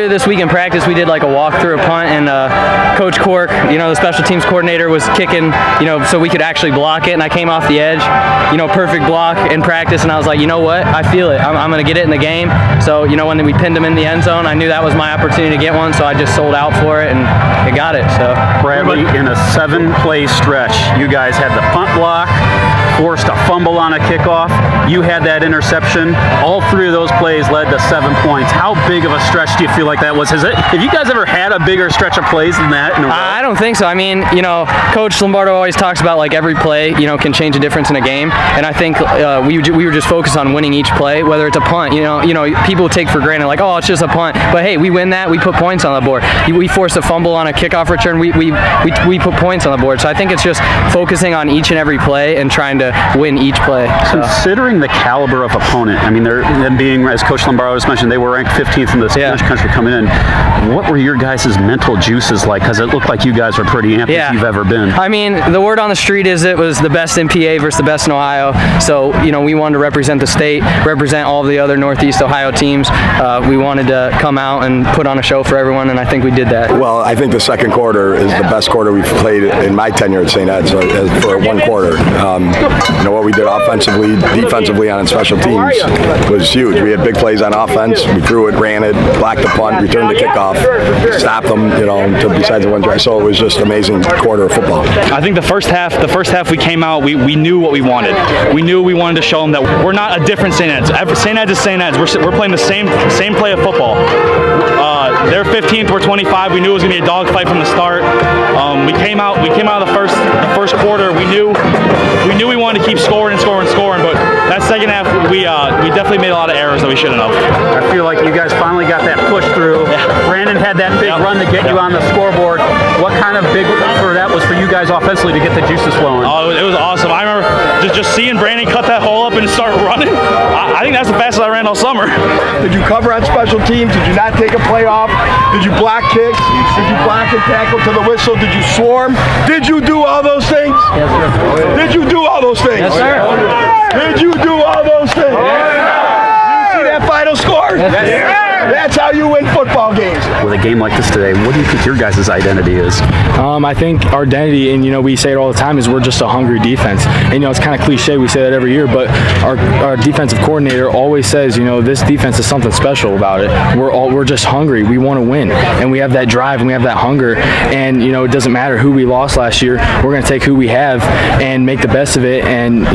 earlier this week in practice, we did like a walkthrough punt, and Coach Cork, the special teams coordinator, was kicking, so we could actually block it, and I came off the edge, perfect block in practice, and I was like, you know what, I feel it. I'm going to get it in the game. So, when we pinned him in the end zone, I knew that was my opportunity to get one, so I just sold out for it, and I got it. So Bradley, in a 7-play stretch, you guys had the punt block, forced a fumble on a kickoff, you had that interception. All 3 of those plays led to 7 points. How big of a stretch do you feel like that was? Have you guys ever had a bigger stretch of plays than that in a row? I don't think so. I mean, Coach Lombardo always talks about like every play, can change a difference in a game, and I think we were just focused on winning each play, whether it's a punt. People take for granted like, oh, it's just a punt, but hey, we win that, we put points on the board. We force a fumble on a kickoff return, we put points on the board. So I think it's just focusing on each and every play and trying to win each play. So. Considering the caliber of opponent, I mean, them being, as Coach Lombardo just mentioned, they were ranked 15th in this country coming in. What were your guys' mental juices like? Because it looked like you guys were pretty amped as you've ever been. I mean, the word on the street is it was the best in PA versus the best in Ohio. So, we wanted to represent the state, represent all of the other Northeast Ohio teams. We wanted to come out and put on a show for everyone, and I think we did that. Well, I think the second quarter is the best quarter we've played in my tenure at St. Ed's for one quarter. What we did offensively, defensively on special teams was huge. We had big plays on offense. We threw it, ran it, blocked the punt, returned the kickoff, stopped them, until besides the one drive. So it was just an amazing quarter of football. I think the first half we came out, we knew what we wanted. We knew we wanted to show them that we're not a different St. Ed's. St. Ed's is St. Ed's. We're playing the same play of football. They're 15th, we're 25. We knew it was going to be a dogfight from the start. We came out the first quarter. We knew we wanted to keep scoring, but that second half we definitely made a lot of errors that we shouldn't have. I feel like you guys finally got that push through. Brandon had that big run to get you on the scoreboard. What kind of big for that was for you guys offensively to get the juices flowing? Oh, it was awesome. I remember just seeing Brandon cut that hole up and start running. I think that's the fastest I ran all summer. Did you cover on special teams? Did you not take a play off? Did you block kicks? Did you block and tackle to the whistle? Did you swarm? Did you do all those things? Yes, sir. Did you do all those things? Yes, sir. Did you do all those things? Yes, sir. You see that final score? Yes, sir. That's how you win football games. With a game like this today, what do you think your guys' identity is? I think our identity, and we say it all the time, is we're just a hungry defense. And it's kind of cliche, we say that every year, but our defensive coordinator always says, this defense is something special about it. We're just hungry. We want to win, and we have that drive and we have that hunger. And it doesn't matter who we lost last year. We're going to take who we have and make the best of it. And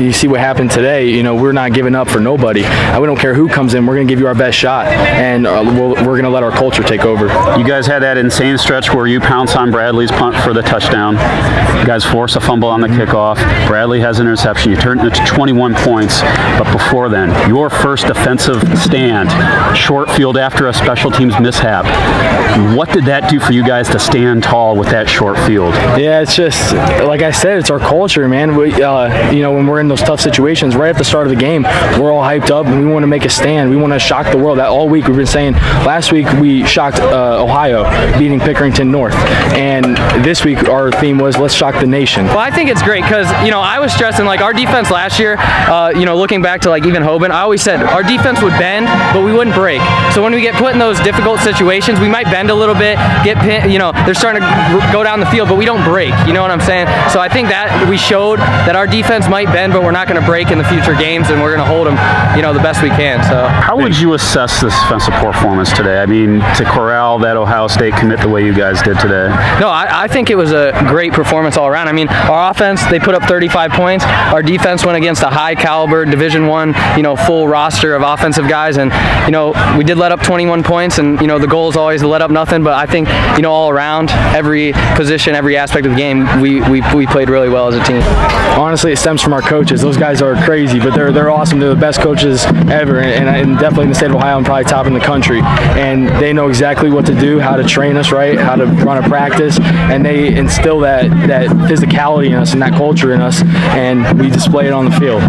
you see what happened today. We're not giving up for nobody. We don't care who comes in. We're going to give you our best shot. And we're going to let our culture take over. You guys had that insane stretch where you pounce on Bradley's punt for the touchdown. You guys force a fumble on the kickoff. Bradley has an interception. You turn it to 21 points. But before then, your first defensive stand, short field after a special teams mishap. What did that do for you guys to stand tall with that short field? Yeah, it's just, like I said, it's our culture, man. When we're in those tough situations, right at the start of the game, we're all hyped up and we want to make a stand. We want to shock the world. That all week we've been saying. Last week we shocked Ohio, beating Pickerington North, and this week our theme was let's shock the nation. Well, I think it's great because I was stressing like our defense last year. Looking back to like even Hoban, I always said our defense would bend, but we wouldn't break. So when we get put in those difficult situations, we might bend a little bit, get pinned. They're starting to go down the field, but we don't break. You know what I'm saying? So I think that we showed that our defense might bend, but we're not going to break in the future games, and we're going to hold them, the best we can. So how would you assess this defensive performance today? I mean, to corral that Ohio State commit the way you guys did today. No, I think it was a great performance all around. I mean, our offense, they put up 35 points. Our defense went against a high caliber Division I, full roster of offensive guys, and we did let up 21 points, and the goal is always to let up nothing. But I think all around, every position, every aspect of the game, we played really well as a team. Honestly, it stems from our coaches. Those guys are crazy, but they're awesome. They're the best coaches ever, and definitely in the state of Ohio, and probably top in the country. And they know exactly what to do, how to train us right, how to run a practice, and they instill that physicality in us and that culture in us, and we display it on the field.